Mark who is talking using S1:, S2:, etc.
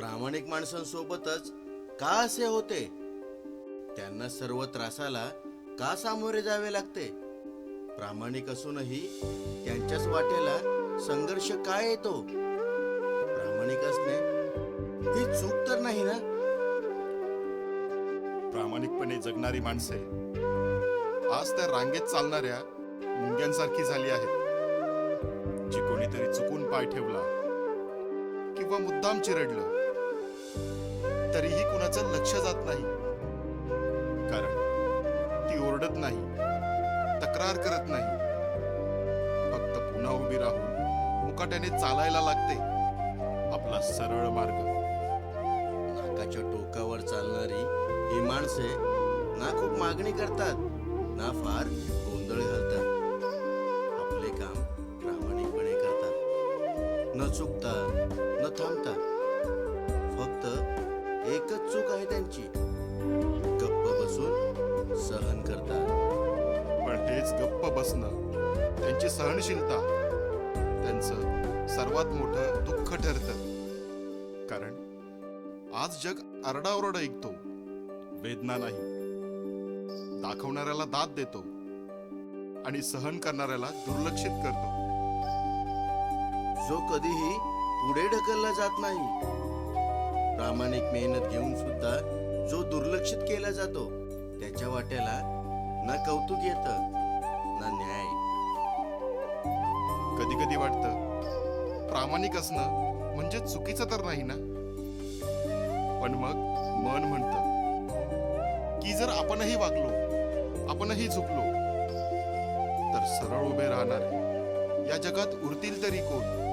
S1: प्रामाणिक माणसांसोबतच का असे होते? त्यांना सर्व त्रासाला का सामोरे जावे लागते? प्रामाणिक असूनही त्यांच्याच वाटेला संघर्ष का येतो? प्रामाणिक असणे ही चूक तर नाही ना?
S2: प्रामाणिकपणे जगणारी माणसे आज त्या रांगेत चालणाऱ्या मुंग्यांसारखी झाली आहेत, जी कोणीतरी चुकून पाय ठेवला किंवा मुद्दाम चिरडलं तरीही कुणाचं लक्ष जात नाही. कारण ती ओरडत नाही, तक्रार करत नाही, फक्त पुन्हा उभी राहून मुकाट्याने चालायला लागते आपला सरळ मार्ग.
S1: नाकाच्या टोकावर चालणारी ही माणसे ना खूप मागणी करतात, ना फार गोंधळ घालतात. आपले काम प्रामाणिकपणे करतात, न चुकता न थांबता. फक्त एकच चूक आहे त्यांची, गप्प बसून सहन करतात.
S2: पण हेच गप्प बसणं, त्यांची सहनशीलता त्यांचं सर्वात मोठं दुःख ठरतं. कारण आज जग आरडाओरडा ऐकतो, वेदना नाही. दाखवणाऱ्याला दाद देतो आणि सहन करणाऱ्याला दुर्लक्षित करतो.
S1: जो कधीही पुढे ढकलला जात नाही. प्रामाणिक मेहनत घेऊन सुद्धा जो दुर्लक्षित केला जातो, त्याच्या वाट्याला ना कौतुक येतं ना न्याय.
S2: कधी कधी वाटतं प्रामाणिक असणं म्हणजे चुकीचं तर नाही ना. पण मग मन म्हणतं की जर आपणही वागलो, आपणही झुकलो, तर सरळ उभे राहणारे या जगात उरतील तरी कोण?